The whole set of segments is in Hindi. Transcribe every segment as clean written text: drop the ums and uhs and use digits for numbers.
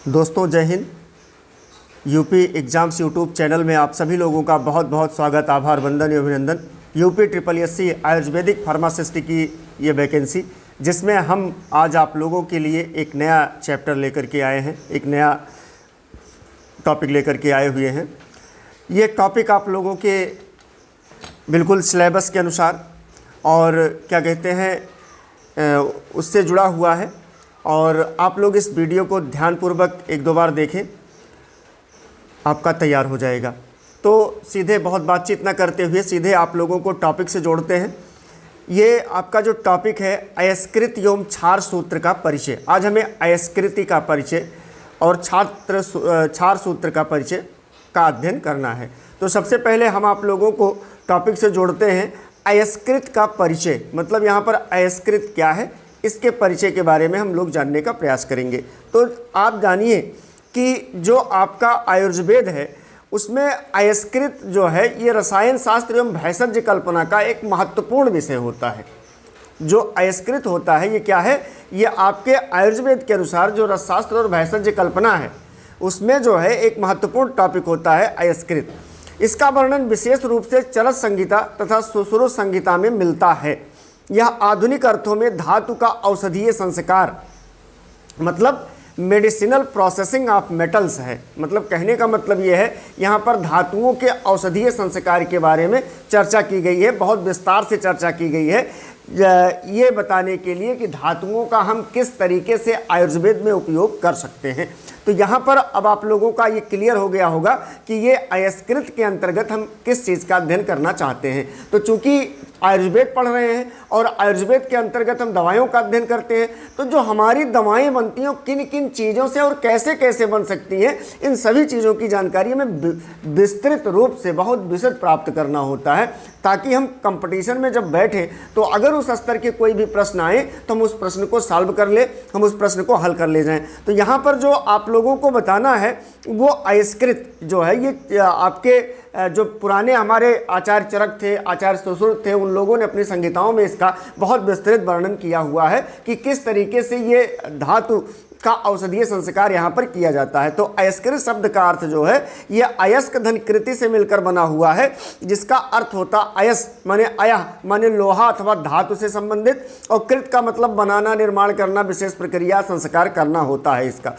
दोस्तों जय Hind. UP exams YouTube channel में आप सभी लोगों का बहुत बहुत स्वागत, आभार, वंदन एवं अभिनंदन। यूपी SSSC आयुर्वेदिक फार्मासिस्ट की ये वैकेंसी, जिसमें हम आज आप लोगों के लिए एक नया चैप्टर लेकर के आए हैं, एक नया टॉपिक लेकर के आए हुए हैं। ये टॉपिक आप लोगों के बिल्कुल सिलेबस के अनुसार और क्या कहते हैं उससे जुड़ा हुआ है, और आप लोग इस वीडियो को ध्यानपूर्वक एक दो बार देखें, आपका तैयार हो जाएगा। तो सीधे बहुत बातचीत ना करते हुए सीधे आप लोगों को टॉपिक से जोड़ते हैं। ये आपका जो टॉपिक है अयस्कृत एवं क्षार सूत्र का परिचय। आज हमें अयस्कृति का परिचय और क्षार सूत्र का परिचय का अध्ययन करना है। तो सबसे पहले हम आप लोगों को टॉपिक से जोड़ते हैं अयस्कृत का परिचय। मतलब यहाँ पर अयस्कृत क्या है, इसके परिचय के बारे में हम लोग जानने का प्रयास करेंगे। तो आप जानिए कि जो आपका आयुर्वेद है उसमें अयस्कृत जो है ये रसायन शास्त्र एवं भेषज कल्पना का एक महत्वपूर्ण विषय होता है। जो अयस्कृत होता है ये क्या है, ये आपके आयुर्वेद के अनुसार जो रसशास्त्र और भेषज कल्पना है उसमें जो है एक महत्वपूर्ण टॉपिक होता है अयस्कृत। इसका वर्णन विशेष रूप से चरक संहिता तथा सुश्रुत संहिता में मिलता है। यह आधुनिक अर्थों में धातु का औषधीय संस्कार, मतलब मेडिसिनल प्रोसेसिंग ऑफ मेटल्स है। मतलब कहने का मतलब ये है, यहाँ पर धातुओं के औषधीय संस्कार के बारे में चर्चा की गई है, बहुत विस्तार से चर्चा की गई है, ये बताने के लिए कि धातुओं का हम किस तरीके से आयुर्वेद में उपयोग कर सकते हैं। तो यहाँ पर अब आप लोगों का ये क्लियर हो गया होगा कि ये अयस्कृत के अंतर्गत हम किस चीज़ का अध्ययन करना चाहते हैं। तो चूँकि आयुर्वेद पढ़ रहे हैं और आयुर्वेद के अंतर्गत हम दवाइयों का अध्ययन करते हैं, तो जो हमारी दवाएं बनती हैं किन किन चीज़ों से और कैसे कैसे बन सकती हैं, इन सभी चीज़ों की जानकारी हमें विस्तृत रूप से बहुत विशद प्राप्त करना होता है, ताकि हम कंपटीशन में जब बैठें तो अगर उस स्तर के कोई भी प्रश्न आए तो हम उस प्रश्न को सॉल्व कर ले, हम उस प्रश्न को हल कर ले जाएं। तो यहाँ पर जो आप लोगों को बताना है वो अयस्कृत जो है, ये आपके जो पुराने हमारे आचार्य चरक थे, आचार्य सुश्रुत थे, उन लोगों ने अपनी संहिताओं में इसका बहुत विस्तृत वर्णन किया हुआ है कि किस तरीके से ये धातु का औषधीय संस्कार यहाँ पर किया जाता है। तो अयस्कृत शब्द का अर्थ जो है ये अयस्क धन कृति से मिलकर बना हुआ है, जिसका अर्थ होता अयस माने अयह माने लोहा अथवा धातु से संबंधित, और कृत का मतलब बनाना, निर्माण करना, विशेष प्रक्रिया, संस्कार करना होता है इसका।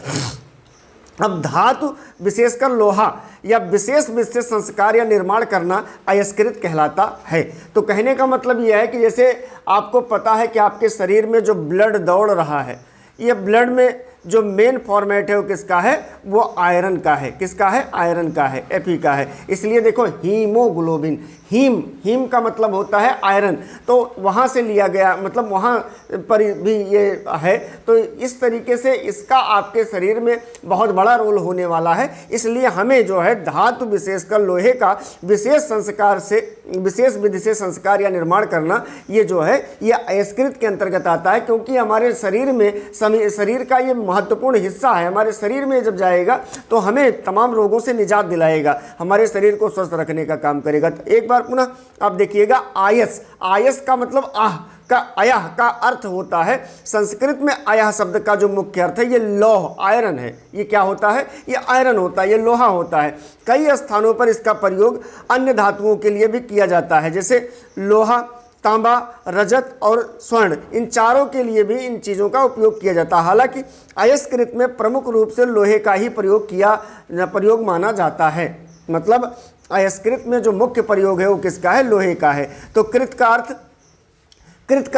अब धातु विशेषकर लोहा या विशेष विशेष संस्कार या निर्माण करना अयस्कृत कहलाता है। तो कहने का मतलब यह है कि जैसे आपको पता है कि आपके शरीर में जो ब्लड दौड़ रहा है, ये ब्लड में जो मेन फॉर्मेट है वो किसका है, वो आयरन का है। किसका है, आयरन का है, Fe का है। इसलिए देखो हीमोग्लोबिन, हीम का मतलब होता है आयरन, तो वहाँ से लिया गया, मतलब वहाँ पर भी ये है। तो इस तरीके से इसका आपके शरीर में बहुत बड़ा रोल होने वाला है। इसलिए हमें जो है धातु विशेषकर लोहे का विशेष संस्कार से, विशेष विधि से संस्कार या निर्माण करना, ये जो है ये अयस्कृत के अंतर्गत आता है, क्योंकि हमारे शरीर में शरीर का ये महत्वपूर्ण हिस्सा है। हमारे शरीर में जब जाएगा तो हमें तमाम रोगों से निजात दिलाएगा, हमारे शरीर को स्वस्थ रखने का काम करेगा। तो एक बार पुनः आप देखिएगा, आयस, आयस का मतलब आह का, अयह का अर्थ होता है, संस्कृत में अयह शब्द का जो मुख्य अर्थ है ये लौह, आयरन है। ये क्या होता है, ये आयरन होता है, ये लोहा होता है। कई स्थानों पर इसका प्रयोग अन्य धातुओं के लिए भी किया जाता है, जैसे लोहा, तांबा, रजत और स्वर्ण, इन चारों के लिए भी इन चीज़ों का उपयोग किया जाता है। हालांकि अयस्कृत में प्रमुख रूप से लोहे का ही प्रयोग माना जाता है। मतलब अयस्कृत में जो मुख्य प्रयोग है वो किसका है, लोहे का है। तो कृत का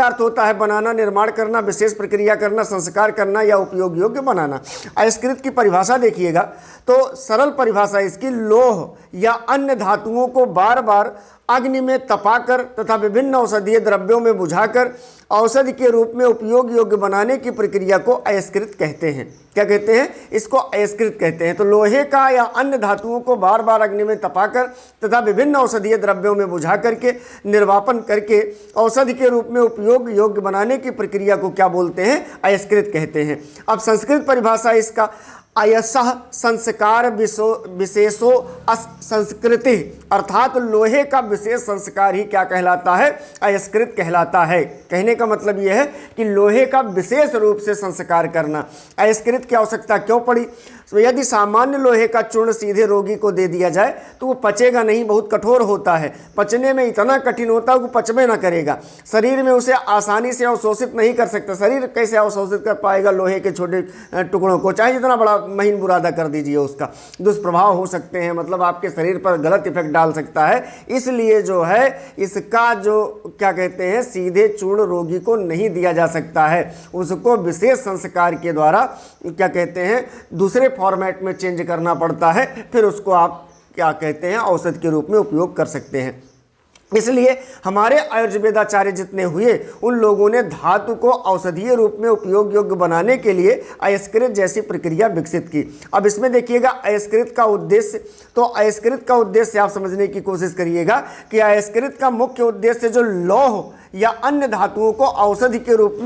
अर्थ होता है बनाना, निर्माण करना, विशेष प्रक्रिया करना, संस्कार करना या उपयोग योग्य बनाना। अयस्कृत की परिभाषा देखिएगा तो सरल परिभाषा इसकी, लोह या अन्य धातुओं को बार बार अग्नि में तपाकर तथा विभिन्न औषधीय द्रव्यों में बुझाकर औषधि के रूप में उपयोग योग्य बनाने की प्रक्रिया को अयस्कृत कहते हैं। क्या कहते हैं, इसको अयस्कृत कहते हैं। तो लोहे का या अन्य धातुओं को बार बार अग्नि में तपाकर तथा विभिन्न औषधीय द्रव्यों में बुझा करके निर्वापन करके औषधि के रूप में उपयोग योग्य बनाने की प्रक्रिया को क्या बोलते हैं, अयस्कृत कहते हैं। अब संस्कृत परिभाषा इसका, अयसः संस्कार विशेषो असंस्कृति, अर्थात लोहे का विशेष संस्कार ही क्या कहलाता है, अयस्कृत कहलाता है। कहने का मतलब यह है कि लोहे का विशेष रूप से संस्कार करना, अयस्कृत की आवश्यकता क्यों पड़ी। तो यदि सामान्य लोहे का चूर्ण सीधे रोगी को दे दिया जाए तो वो पचेगा नहीं, बहुत कठोर होता है, पचने में इतना कठिन होता है कि पचबे ना करेगा, शरीर में उसे आसानी से अवशोषित नहीं कर सकता। शरीर कैसे अवशोषित कर पाएगा लोहे के छोटे टुकड़ों को, चाहे जितना बड़ा महीन बुरादा कर दीजिए, उसका दुष्प्रभाव हो सकते हैं, मतलब आपके शरीर पर गलत इफेक्ट डाल सकता है। इसलिए जो है इसका जो क्या कहते हैं सीधे चूर्ण रोगी को नहीं दिया जा सकता है, उसको विशेष संस्कार के द्वारा क्या कहते हैं दूसरे फॉर्मेट में चेंज करना पड़ता है, फिर उसको आप क्या कहते हैं औषध के रूप में उपयोग कर सकते हैं। इसलिए हमारे आयुर्वेदाचार्य जितने हुए उन लोगों ने धातु को औषधीय रूप में उपयोग योग्य बनाने के लिए अयस्कृत जैसी प्रक्रिया विकसित की। अब इसमें देखिएगा अयस्कृत का उद्देश्य, तो अयस्कृत का उद्देश्य आप समझने की कोशिश करिएगा कि अयस्कृत का मुख्य उद्देश्य जो लौह या अन्य धातुओं को औषधि के रूप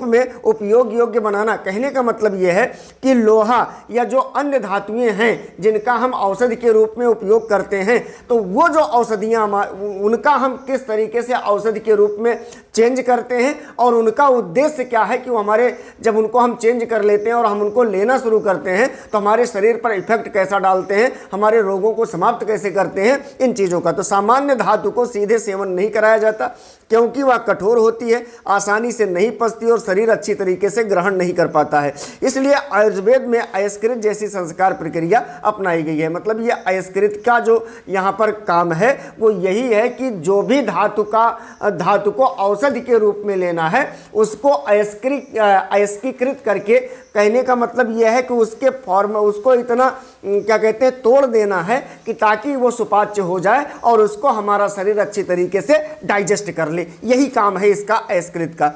में उपयोग योग्य बनाना। कहने का मतलब यह है कि लोहा या जो अन्य धातुएं हैं जिनका हम औषधि के रूप में उपयोग करते हैं, तो वो जो औषधियाँ उनका हम किस तरीके से औषधि के रूप में चेंज करते हैं और उनका उद्देश्य क्या है कि वो हमारे जब उनको हम चेंज कर लेते हैं और हम उनको लेना शुरू करते हैं तो हमारे शरीर पर इफेक्ट कैसा डालते हैं, हमारे रोगों को समाप्त कैसे करते हैं, इन चीज़ों का। तो सामान्य धातु को सीधे सेवन नहीं कराया जाता क्योंकि वह कठोर होती है, आसानी से नहीं पचती और शरीर अच्छी तरीके से ग्रहण नहीं कर पाता है। इसलिए आयुर्वेद में अयस्कृत जैसी संस्कार प्रक्रिया अपनाई गई है। मतलब ये अयस्कृत का जो यहाँ पर काम है वो यही है कि जो भी धातु को औषधि के रूप में लेना है उसको अयस्कीकृत करके, कहने का मतलब यह है कि उसके फॉर्म उसको इतना क्या कहते हैं तोड़ देना है कि ताकि वो सुपाच्य हो जाए और उसको हमारा शरीर अच्छी तरीके से डाइजेस्ट कर ले। यही काम है इसका अयस्कृत का।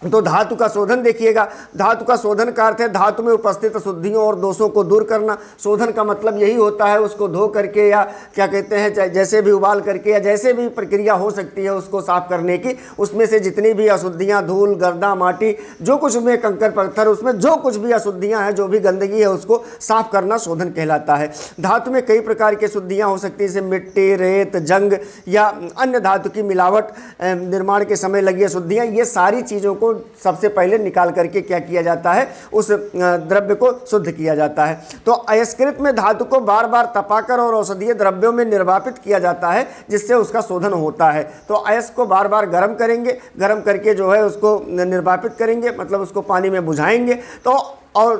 तो धातु का शोधन देखिएगा, धातु का शोधन का अर्थ है धातु में उपस्थित अशुद्धियों और दोषों को दूर करना। शोधन का मतलब यही होता है उसको धो करके या क्या कहते हैं जैसे भी उबाल करके या जैसे भी प्रक्रिया हो सकती है उसको साफ करने की, उसमें से जितनी भी अशुद्धियाँ, धूल, गर्दा, माटी, जो कुछ में कंकर पत्थर, उसमें जो कुछ भी अशुद्धियाँ हैं, जो भी गंदगी है उसको साफ करना शोधन कहलाता है। धातु में कई प्रकार की अशुद्धियाँ हो सकती हैं जैसे मिट्टी, रेत, जंग या अन्य धातु की मिलावट, निर्माण के समय लगी अशुद्धियाँ, ये सारी चीज़ों को सबसे पहले निकाल करके क्या किया जाता है उस द्रव्य को शुद्ध किया जाता है। तो अयस्कृत में धातु को बार बार तपाकर और औषधीय द्रव्यों में निर्वापित किया जाता है जिससे उसका शोधन होता है। तो अयस्क को बार बार गर्म करेंगे, गर्म करके जो है उसको निर्वापित करेंगे, मतलब उसको पानी में बुझाएंगे, तो और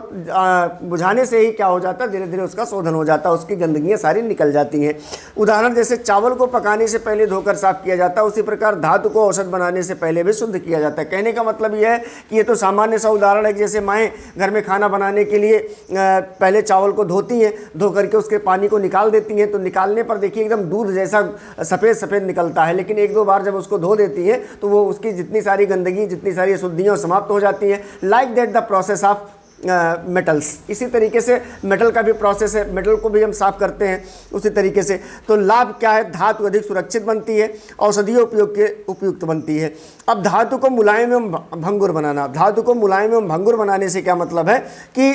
बुझाने से ही क्या हो जाता है धीरे धीरे उसका शोधन हो जाता है, उसकी गंदगियाँ सारी निकल जाती हैं। उदाहरण जैसे चावल को पकाने से पहले धोकर साफ किया जाता है, उसी प्रकार धातु को औषध बनाने से पहले भी शुद्ध किया जाता है। कहने का मतलब यह है कि ये तो सामान्य सा उदाहरण है, जैसे माएँ घर में खाना बनाने के लिए पहले चावल को धोती हैं, धो करके उसके पानी को निकाल देती हैं, तो निकालने पर देखिए एकदम दूध जैसा सफ़ेद सफ़ेद निकलता है, लेकिन एक दो बार जब उसको धो देती हैं तो वो उसकी जितनी सारी गंदगी, जितनी सारी अशुद्धियाँ समाप्त हो जाती हैं। Like that the process of metals, इसी तरीके से मेटल का भी प्रोसेस है, मेटल को भी हम साफ करते हैं उसी तरीके से। तो लाभ क्या है, धातु अधिक सुरक्षित बनती है, औषधीय उपयोग के उपयुक्त बनती है। अब धातु को मुलायम एवं भंगुर बनाना, धातु को मुलायम एवं भंगुर बनाने से क्या मतलब है कि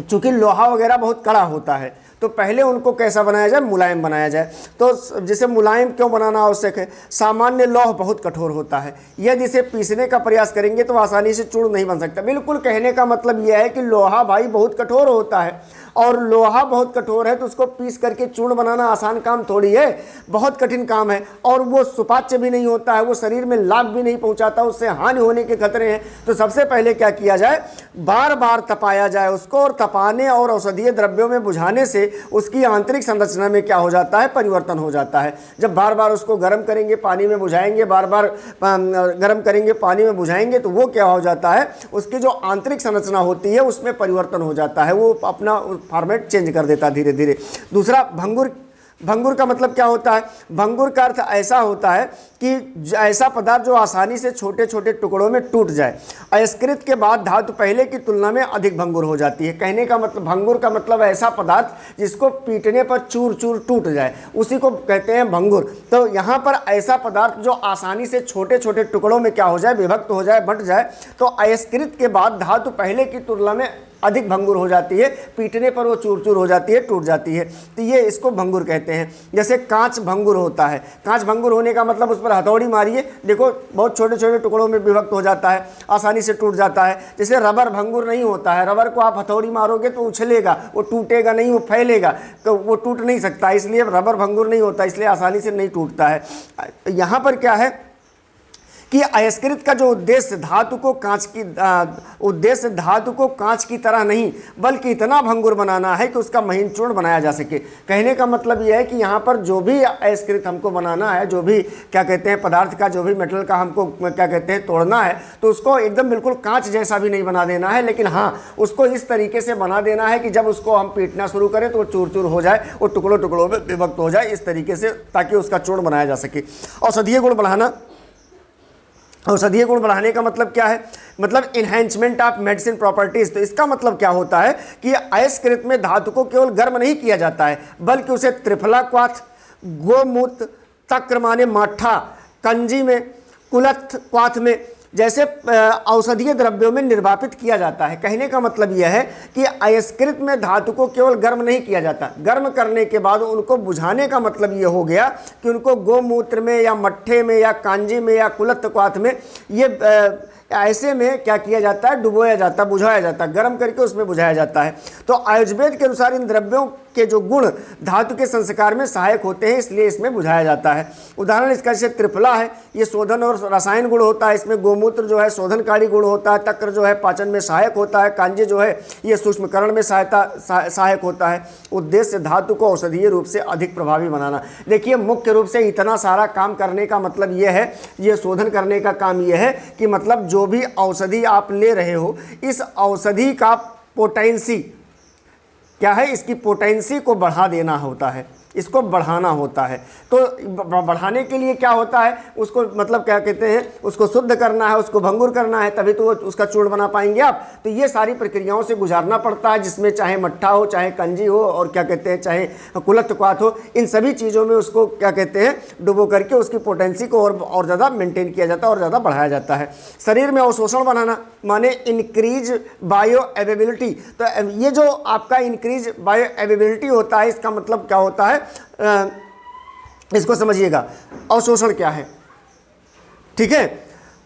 चूंकि लोहा वगैरह बहुत कड़ा होता है तो पहले उनको कैसा बनाया जाए, मुलायम बनाया जाए। तो जिसे मुलायम क्यों बनाना आवश्यक है, सामान्य लौह बहुत कठोर होता है, यदि इसे पीसने का प्रयास करेंगे तो आसानी से चूर्ण नहीं बन सकता। बिल्कुल कहने का मतलब यह है कि लोहा भाई बहुत कठोर होता है और लोहा बहुत कठोर है तो उसको पीस करके चूर्ण बनाना आसान काम थोड़ी है, बहुत कठिन काम है और वो सुपाच्य भी नहीं होता है, वो शरीर में लाभ भी नहीं पहुंचाता, उससे हानि होने के खतरे हैं। तो सबसे पहले क्या किया जाए, बार बार तपाया जाए उसको, और तपाने और औषधीय द्रव्यों में बुझाने से उसकी आंतरिक संरचना में क्या हो जाता है, परिवर्तन हो जाता है। जब बार बार उसको गर्म करेंगे, पानी में बुझाएंगे, बार बार गर्म करेंगे, पानी में बुझाएंगे, तो वो क्या हो जाता है, उसकी जो आंतरिक संरचना होती है उसमें परिवर्तन हो जाता है, वो अपना फॉर्मेट चेंज कर देता धीरे धीरे। दूसरा भंगुर का मतलब क्या होता है? भंगुर का अर्थ ऐसा होता है कि ऐसा पदार्थ जो आसानी से छोटे छोटे टुकड़ों में टूट जाए। अयस्कृत के बाद धातु पहले की तुलना में अधिक भंगुर हो जाती है। कहने का मतलब, भंगुर का मतलब ऐसा पदार्थ जिसको पीटने पर चूर चूर टूट जाए, उसी को कहते हैं भंगुर। तो यहाँ पर ऐसा पदार्थ जो आसानी से छोटे छोटे टुकड़ों में क्या हो जाए, विभक्त हो जाए, बंट जाए, तो अयस्कृत के बाद धातु पहले की तुलना में अधिक भंगुर हो जाती है, पीटने पर वो चूर चूर हो जाती है, टूट जाती है। तो ये इसको भंगुर कहते हैं। जैसे कांच भंगुर होता है। कांच भंगुर होने का मतलब उस पर हथौड़ी मारिए, देखो बहुत छोटे छोटे टुकड़ों में विभक्त हो जाता है, आसानी से टूट जाता है। जैसे रबर भंगुर नहीं होता है, रबर को आप हथौड़ी मारोगे तो उछलेगा, वो टूटेगा नहीं, वो फैलेगा, तो वो टूट नहीं सकता, इसलिए रबर भंगुर नहीं होता, इसलिए आसानी से नहीं टूटता है। यहाँ पर क्या है कि अयस्कृत का जो उद्देश्य धातु को कांच की तरह नहीं बल्कि इतना भंगुर बनाना है कि उसका महीन चूर्ण बनाया जा सके। कहने का मतलब यह है कि यहाँ पर जो भी अयस्कृत हमको बनाना है, जो भी क्या कहते हैं पदार्थ का, जो भी मेटल का हमको क्या कहते हैं तोड़ना है, तो उसको एकदम बिल्कुल कांच जैसा भी नहीं बना देना है, लेकिन हाँ उसको इस तरीके से बना देना है कि जब उसको हम पीटना शुरू करें तो वो चूर चूर हो जाए, वो टुकड़ों टुकड़ों में विभक्त हो जाए, इस तरीके से, ताकि उसका चूर्ण बनाया जा सके। औषधीय गुण बढ़ाना। औषधीय गुण बढ़ाने का मतलब क्या है? मतलब इन्हेंसमेंट ऑफ मेडिसिन प्रॉपर्टीज। तो इसका मतलब क्या होता है कि अयस्कृत में धातु को केवल गर्म नहीं किया जाता है, बल्कि उसे त्रिफला क्वाथ, गोमूत्र, तक्र माने माठा, कंजी में, कुलथ क्वाथ में जैसे औषधीय द्रव्यों में निर्वापित किया जाता है। कहने का मतलब यह है कि अयस्कृत में धातु को केवल गर्म नहीं किया जाता, गर्म करने के बाद उनको बुझाने का मतलब ये हो गया कि उनको गोमूत्र में या मट्ठे में या कांजी में या कुलथ क्वाथ में, ये ऐसे में क्या किया जाता है, डुबोया जाता है, बुझाया जाता है, गर्म करके उसमें बुझाया जाता है। तो आयुर्वेद के अनुसार इन द्रव्यों के जो गुण धातु के संस्कार में सहायक होते हैं, इसलिए इसमें बुझाया जाता है। उदाहरण इसका जैसे त्रिफला है, ये शोधन और रसायन गुण होता है, इसमें गोमूत्र जो है शोधनकारी गुण होता है, तक्र जो है पाचन में सहायक होता है, कांजी जो है ये सूक्ष्मकरण में सहायक होता है। उद्देश्य धातु को औषधीय रूप से अधिक प्रभावी बनाना। देखिए मुख्य रूप से इतना सारा काम करने का मतलब ये है, ये शोधन करने का काम ये है कि मतलब जो भी औषधि आप ले रहे हो, इस औषधि का पोटेंसी क्या है, इसकी पोटेंसी को बढ़ा देना होता है, इसको बढ़ाना होता है। तो बढ़ाने के लिए क्या होता है, उसको मतलब क्या कहते हैं, उसको शुद्ध करना है, उसको भंगुर करना है, तभी तो उसका चूर्ण बना पाएंगे आप। तो ये सारी प्रक्रियाओं से गुजारना पड़ता है, जिसमें चाहे मट्ठा हो, चाहे कंजी हो, और क्या कहते हैं चाहे कुलथ क्वाथ हो, इन सभी चीज़ों में उसको क्या कहते हैं डुबो करके उसकी पोटेंसी को और ज़्यादा मेंटेन किया जाता है और ज़्यादा बढ़ाया जाता है। शरीर में अवशोषण बनाना माने इंक्रीज बायो एवेबिलिटी। तो ये जो आपका इंक्रीज बायो एवेबिलिटी होता है, इसका मतलब क्या होता है, इसको समझिएगा। अवशोषण क्या है, ठीक है?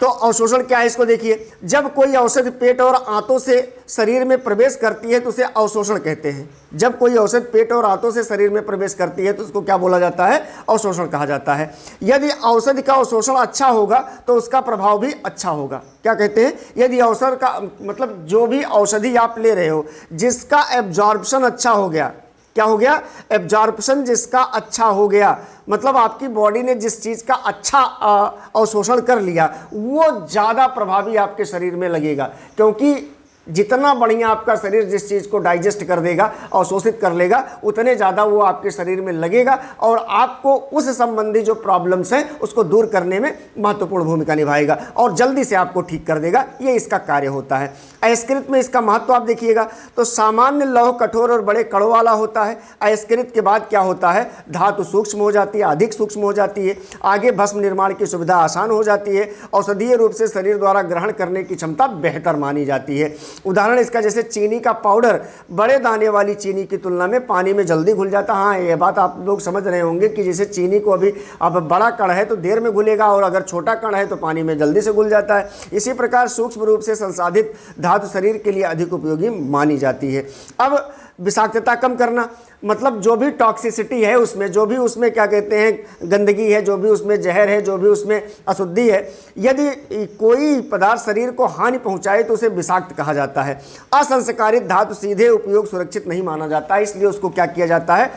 तो अवशोषण क्या है इसको देखिए। जब कोई औषधि पेट और आंतों से शरीर में प्रवेश करती है तो उसे अवशोषण कहते हैं। जब कोई औषधि पेट और आंतों से शरीर में प्रवेश करती है तो उसको क्या बोला जाता है, अवशोषण कहा जाता है। यदि औषधि का अवशोषण अच्छा होगा तो उसका प्रभाव भी अच्छा होगा। क्या कहते हैं, यदि औषध का मतलब जो भी औषधि आप ले रहे हो जिसका एब्जॉर्प्शन अच्छा हो गया, क्या हो गया, एब्जॉर्प्शन जिसका अच्छा हो गया, मतलब आपकी बॉडी ने जिस चीज़ का अच्छा अवशोषण कर लिया, वो ज़्यादा प्रभावी आपके शरीर में लगेगा। क्योंकि जितना बढ़िया आपका शरीर जिस चीज़ को डाइजेस्ट कर देगा, अवशोषित कर लेगा, उतने ज़्यादा वो आपके शरीर में लगेगा और आपको उस संबंधी जो प्रॉब्लम्स हैं उसको दूर करने में महत्वपूर्ण भूमिका निभाएगा और जल्दी से आपको ठीक कर देगा। ये इसका कार्य होता है। अयस्कृत में इसका महत्व आप देखिएगा तो सामान्य लौह कठोर और बड़े कणों वाला होता है। अयस्कृत के बाद क्या होता है, धातु सूक्ष्म हो जाती है, अधिक सूक्ष्म हो जाती है, आगे भस्म निर्माण की सुविधा आसान हो जाती है, औषधीय रूप से शरीर द्वारा ग्रहण करने की क्षमता बेहतर मानी जाती है। उदाहरण इसका जैसे चीनी का पाउडर बड़े दाने वाली चीनी की तुलना में पानी में जल्दी घुल जाता है। हाँ, ये बात आप लोग समझ रहे होंगे कि जैसे चीनी को अभी अब बड़ा कण है तो देर में घुलेगा और अगर छोटा कण है तो पानी में जल्दी से घुल जाता है। इसी प्रकार सूक्ष्म रूप से संसाधित धातु शरीर के लिए अधिक उपयोगी मानी जाती है। अब विषाक्तता कम करना मतलब जो भी टॉक्सिसिटी है उसमें, जो भी उसमें क्या कहते हैं गंदगी है, जो भी उसमें जहर है, जो भी उसमें अशुद्धि है, यदि कोई पदार्थ शरीर को हानि पहुंचाए तो उसे विषाक्त कहा जाता है। असंस्कारित धातु सीधे उपयोग सुरक्षित नहीं माना जाता है, इसलिए उसको क्या किया जाता है,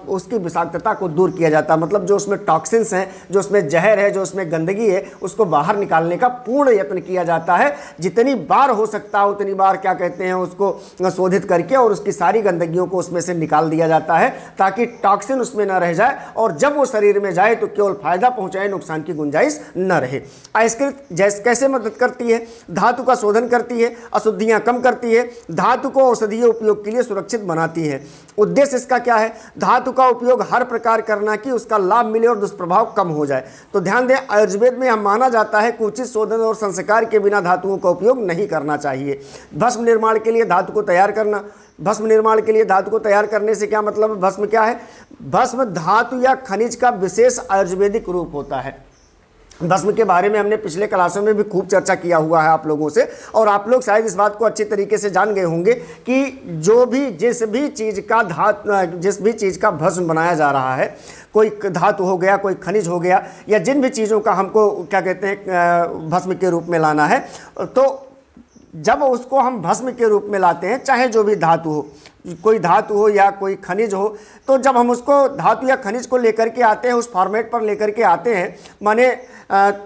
उसकी विषाक्तता को दूर किया जाता है। मतलब जो उसमें टॉक्सिन्स हैं, जो उसमें जहर है, जो उसमें गंदगी है, उसको बाहर निकालने का पूर्ण यत्न किया जाता है। जितनी बार हो सकता है उतनी बार क्या कहते हैं उसको शोधित करके और उसकी सारी सारी गंदगियों को उसमें से निकाल दिया जाता है ताकि टॉक्सिन उसमें ना रह जाए और जब वो शरीर में जाए तो केवल फायदा पहुंचाए, नुकसान की गुंजाइश न रहे। अयस्कृत जैसे कैसे मदद करती है? धातु का शोधन करती है, अशुद्धियां कम करती है, धातु को औषधीय उपयोग के लिए सुरक्षित बनाती है। उद्देश्य इसका क्या है? धातु का उपयोग हर प्रकार करना कि उसका लाभ मिले और दुष्प्रभाव कम हो जाए। तो ध्यान दें, आयुर्वेद में हम माना जाता है कि उचित शोधन और संस्कार के बिना धातुओं का उपयोग नहीं करना चाहिए। भस्म निर्माण के लिए धातु को तैयार करना, भस्म निर्माण के लिए धातु को तैयार करने से क्या मतलब है? भस्म क्या है? भस्म धातु या खनिज का विशेष आयुर्वेदिक रूप होता है। भस्म के बारे में हमने पिछले क्लासों में भी खूब चर्चा किया हुआ है आप लोगों से, और आप लोग शायद इस बात को अच्छी तरीके से जान गए होंगे कि जिस भी चीज़ का भस्म बनाया जा रहा है, कोई धातु हो गया, कोई खनिज हो गया, या जिन भी चीज़ों का हमको क्या कहते हैं भस्म के रूप में लाना है, तो जब उसको हम भस्म के रूप में लाते हैं, चाहे जो भी धातु हो, कोई धातु हो या कोई खनिज हो, तो जब हम उसको धातु या खनिज को लेकर के आते हैं, उस फॉर्मेट पर लेकर के आते हैं, माने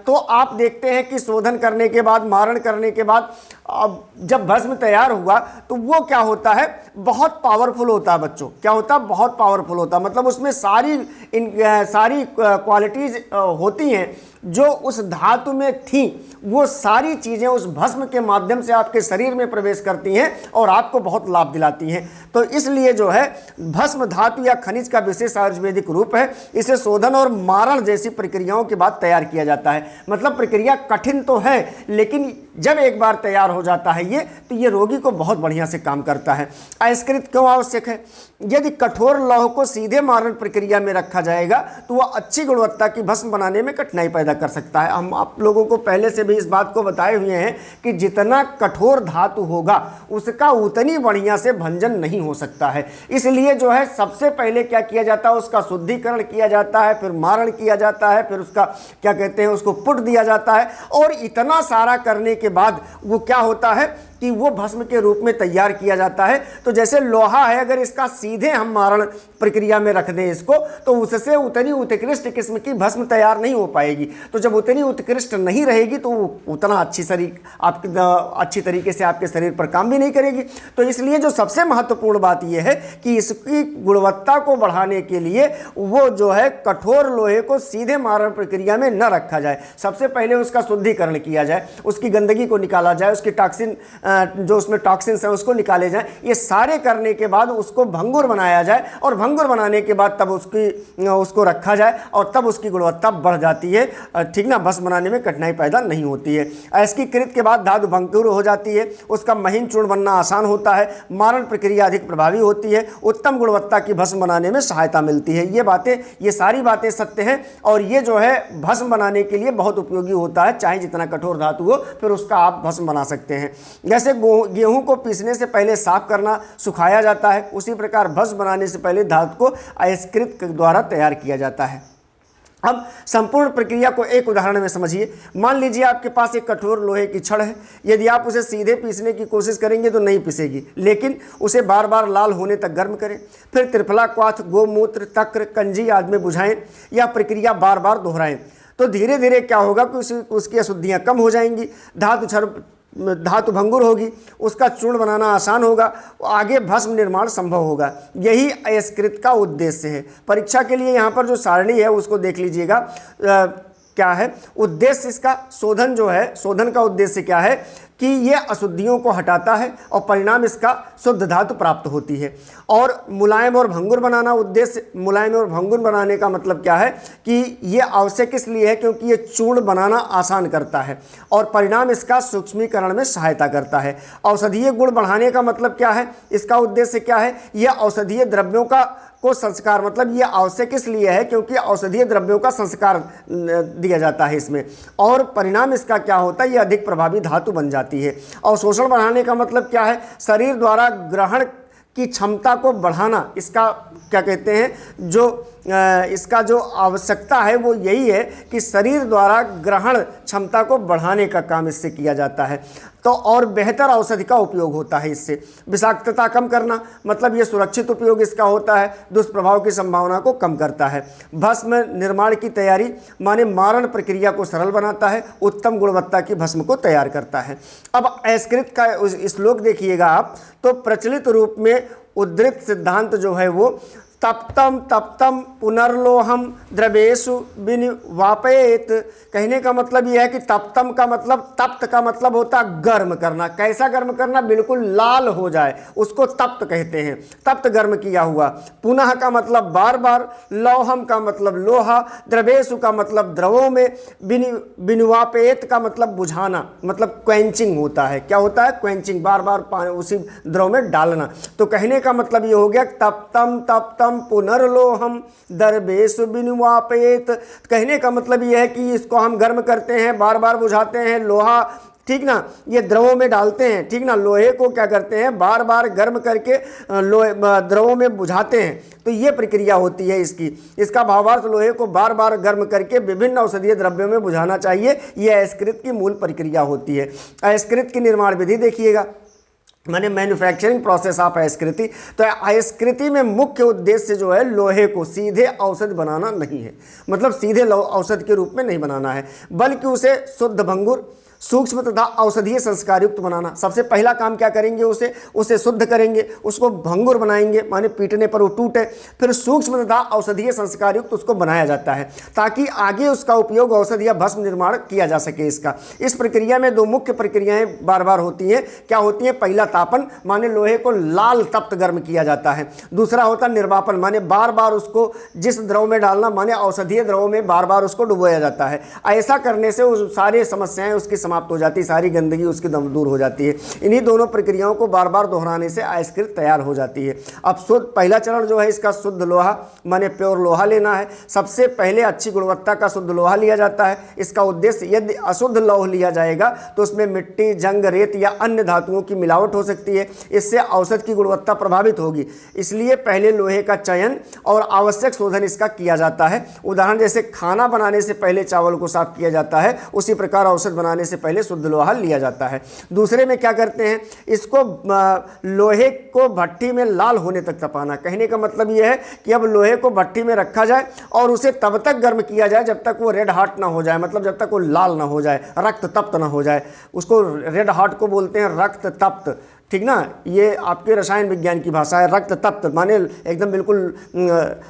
तो आप देखते हैं कि शोधन करने के बाद, मारण करने के बाद अब जब भस्म तैयार हुआ तो वो क्या होता है? बहुत पावरफुल होता है बच्चों। क्या होता है? बहुत पावरफुल होता है। मतलब उसमें सारी क्वालिटीज़ होती हैं जो उस धातु में थी, वो सारी चीज़ें उस भस्म के माध्यम से आपके शरीर में प्रवेश करती हैं और आपको बहुत लाभ दिलाती हैं। तो इसलिए जो है भस्म धातु या खनिज का विशेष आयुर्वेदिक रूप है। इसे शोधन और मारण जैसी प्रक्रियाओं के बाद तैयार किया जाता है। मतलब प्रक्रिया कठिन तो है, लेकिन जब एक बार तैयार हो जाता है ये, तो ये रोगी को बहुत बढ़िया से काम करता है। अयस्कृत क्यों आवश्यक है? यदि कठोर लौह को सीधे मारण प्रक्रिया में रखा जाएगा तो वह अच्छी गुणवत्ता की भस्म बनाने में कठिनाई पैदा कर सकता है। हम आप लोगों को पहले से भी इस बात को बताए हुए हैं कि जितना कठोर धातु होगा उसका उतनी बढ़िया से भंजन नहीं हो सकता है। इसलिए जो है सबसे पहले क्या किया जाता है? उसका शुद्धिकरण किया जाता है, फिर मारण किया जाता है, फिर उसका क्या कहते हैं, उसको पुट दिया जाता है, और इतना सारा करने के बाद वो क्या होता है कि वो भस्म के रूप में तैयार किया जाता है। तो जैसे लोहा है, अगर इसका सीधे हम मारण प्रक्रिया में रख दें इसको, तो उससे उतनी उत्कृष्ट किस्म की भस्म तैयार नहीं हो पाएगी। तो जब उतनी उत्कृष्ट नहीं रहेगी तो उतना अच्छी तरीके से आपके शरीर पर काम भी नहीं करेगी। तो इसलिए जो सबसे महत्वपूर्ण बात यह है कि इसकी गुणवत्ता को बढ़ाने के लिए वो जो है कठोर लोहे को सीधे मारण प्रक्रिया में न रखा जाए। सबसे पहले उसका शुद्धिकरण किया जाए, उसकी गंदगी को निकाला जाए, उसकी टॉक्सिन जो उसमें टॉक्सिन्स हैं उसको निकाले जाएं। ये सारे करने के बाद उसको भंगुर बनाया जाए, और भंगुर बनाने के बाद तब उसको रखा जाए, और तब उसकी गुणवत्ता बढ़ जाती है। ठीक ना? भस्म बनाने में कठिनाई पैदा नहीं होती है। अयस्कीकृत के बाद धातु भंगुर हो जाती है, उसका महीन चूर्ण बनना आसान होता है, मारण प्रक्रिया अधिक प्रभावी होती है, उत्तम गुणवत्ता की भस्म बनाने में सहायता मिलती है। ये सारी बातें सत्य हैं, और ये जो है भस्म बनाने के लिए बहुत उपयोगी होता है। चाहे जितना कठोर धातु हो, फिर उसका आप भस्म बना सकते हैं। जैसे गेहूं को पीसने से पहले साफ करना, सुखाया जाता है, उसी प्रकार भस्म बनाने से पहले धातु को अयस्कृत द्वारा तैयार किया जाता है। अब संपूर्ण प्रक्रिया को एक उदाहरण में समझिए। मान लीजिए आपके पास एक कठोर लोहे की छड़ है। यदि आप उसे सीधे पीसने की कोशिश करेंगे तो नहीं पिसेगी, लेकिन उसे बार बार लाल होने तक गर्म करें, फिर त्रिफला, क्वाथ, गोमूत्र, तक्र, कंजी आदि में बुझाएं। यह प्रक्रिया बार बार दोहराएं, तो धीरे धीरे क्या होगा कि उसकी अशुद्धियाँ कम हो जाएंगी, धातु भंगुर होगी, उसका चूर्ण बनाना आसान होगा, आगे भस्म निर्माण संभव होगा। यही अयस्कृत का उद्देश्य है। परीक्षा के लिए यहाँ पर जो सारणी है उसको देख लीजिएगा। क्या है उद्देश्य इसका? शोधन जो है, शोधन का उद्देश्य क्या है कि ये अशुद्धियों को हटाता है और परिणाम इसका शुद्ध धातु प्राप्त होती है। और मुलायम और भंगुर बनाना उद्देश्य। मुलायम और भंगुर बनाने का मतलब क्या है कि ये आवश्यक इसलिए है क्योंकि ये चूर्ण बनाना आसान करता है, और परिणाम इसका सूक्ष्मीकरण में सहायता करता है। औषधीय गुण बढ़ाने का मतलब क्या है? इसका उद्देश्य क्या है? यह औषधीय द्रव्यों को संस्कार, मतलब ये आवश्यक इसलिए है क्योंकि औषधीय द्रव्यों का संस्कार दिया जाता है इसमें, और परिणाम इसका क्या होता है? ये अधिक प्रभावी धातु बन जाती है। और शोषण बढ़ाने का मतलब क्या है? शरीर द्वारा ग्रहण की क्षमता को बढ़ाना। इसका क्या कहते हैं, इसका जो आवश्यकता है वो यही है कि शरीर द्वारा ग्रहण क्षमता को बढ़ाने का काम इससे किया जाता है। तो और बेहतर औषधि का उपयोग होता है। इससे विषाक्तता कम करना, मतलब ये सुरक्षित उपयोग इसका होता है, दुष्प्रभाव की संभावना को कम करता है। भस्म निर्माण की तैयारी माने मारण प्रक्रिया को सरल बनाता है, उत्तम गुणवत्ता की भस्म को तैयार करता है। अब असकृत का श्लोक देखिएगा आप, तो प्रचलित रूप में उद्धृत सिद्धांत जो है वो तप्तम तप्तम पुनर्लोहम द्रवेशु विनिवापयेत। कहने का मतलब यह है कि तप्तम का मतलब, तप्त का मतलब होता है गर्म करना। कैसा गर्म करना? बिल्कुल लाल हो जाए, उसको तप्त कहते हैं, तप्त गर्म किया हुआ। पुनः का मतलब बार बार, लौहम का मतलब लोहा, द्रवेशु का मतलब द्रवों में, विनिवापयेत का मतलब बुझाना, मतलब क्वेंचिंग होता है। क्या होता है? क्वेंचिंग, बार बार पानी उसी द्रव में डालना। तो कहने का मतलब ये हो गया तप्तम तप्तम पुनर्लोहम द्रवेशु विनिवापयेत। कहने का मतलब यह है कि इसको हम गर्म करते हैं, बार बार बुझाते हैं, लोहा, ठीक ना, ये द्रवों में डालते हैं, ठीक ना, लोहे को क्या करते हैं, बार बार गर्म करके लोहे द्रवों में बुझाते हैं। तो ये प्रक्रिया होती है इसकी। इसका भावार्थ लोहे को बार बार गर्म करके विभिन्न औषधीय द्रव्यों में बुझाना चाहिए, यह असकृत की मूल प्रक्रिया होती है। असकृत की निर्माण विधि देखिएगा, माने मैन्युफैक्चरिंग प्रोसेस ऑफ असकृति। तो असकृति में मुख्य उद्देश्य जो है लोहे को सीधे औषध बनाना नहीं है, मतलब सीधे औषध के रूप में नहीं बनाना है, बल्कि उसे शुद्ध भंगुर, सूक्ष्म तथा औषधीय संस्कार युक्त बनाना। सबसे पहला काम क्या करेंगे? उसे शुद्ध करेंगे, उसको भंगुर बनाएंगे, माने पीटने पर वो टूटे। फिर सूक्ष्म तथा औषधीय संस्कार युक्त उसको बनाया जाता है ताकि आगे उसका उपयोग औषधि या भस्म निर्माण किया जा सके। इसका इस प्रक्रिया में दो मुख्य प्रक्रियाएं बार बार होती हैं। क्या होती हैं? पहला तापन, माने लोहे को लाल तप्त गर्म किया जाता है। दूसरा होता निर्वापन, माने बार बार उसको जिस द्रव में डालना, माने औषधीय द्रव में बार बार उसको डुबोया जाता है। ऐसा करने से उस सारी समस्याएं उसकी समाप्त हो जाती, सारी गंदगी उसकी दूर हो जाती है। इन्हीं दोनों प्रक्रियाओं को बार बार दोहराने से असकृत तैयार हो जाती है। अब शुद्ध पहला चरण जो है इसका शुद्ध लोहा, माने प्योर लोहा लेना है। सबसे पहले अच्छी गुणवत्ता का शुद्ध लोहा लिया जाता है। इसका उद्देश्य, यदि अशुद्ध लौह लिया जाएगा तो उसमें मिट्टी, जंग, रेत या अन्य धातुओं की मिलावट हो सकती है, इससे औषध की गुणवत्ता प्रभावित होगी। इसलिए पहले लोहे का चयन और आवश्यक शोधन इसका किया जाता है। उदाहरण जैसे खाना बनाने से पहले चावल को साफ किया जाता है, उसी प्रकार औषध बनाने से पहले शुद्ध लोहा लिया जाता है। दूसरे में क्या करते हैं? इसको लोहे को भट्टी में लाल होने तक तपाना। कहने का मतलब यह है कि अब लोहे को भट्टी में रखा जाए और उसे तब तक गर्म किया जाए जब तक वो रेड हॉट ना हो जाए, मतलब जब तक वो लाल ना हो जाए, रक्त तप्त ना हो जाए। उसको रेड हॉट को बोलते हैं रक्त तप्त, ठीक ना, ये आपके रसायन विज्ञान की भाषा है। रक्त तप्त माने एकदम बिल्कुल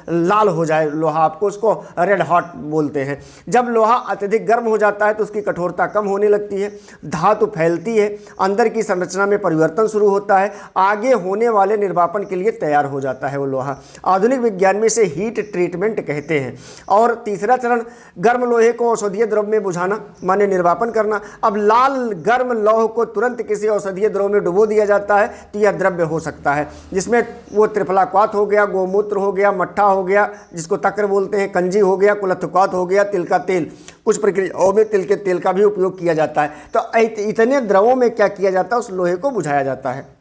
लाल हो जाए लोहा, आपको उसको रेड हॉट बोलते हैं। जब लोहा अत्यधिक गर्म हो जाता है तो उसकी कठोरता कम होने लगती है, धातु फैलती है, अंदर की संरचना में परिवर्तन शुरू होता है, आगे होने वाले निर्वापन के लिए तैयार हो जाता है वो लोहा। आधुनिक विज्ञान में इसे हीट ट्रीटमेंट कहते हैं। और तीसरा चरण, गर्म लोहे को औषधीय द्रव में बुझाना, माने निर्वापन करना। अब लाल गर्म लौह को तुरंत किसी औषधीय द्रव में डुबो दिया जाता है तो यह द्रव्य हो सकता है, जिसमें वो त्रिफलाक्वाथ हो गया, गोमूत्र हो गया, मट्ठा हो गया जिसको तक्र बोलते हैं, कंजी हो गया, कुलथक्वाथ हो गया, तिल का तेल। कुछ प्रक्रियाओं में तिल के तेल का भी उपयोग किया जाता है। तो इतने द्रवों में क्या किया जाता है? उस लोहे को बुझाया जाता है,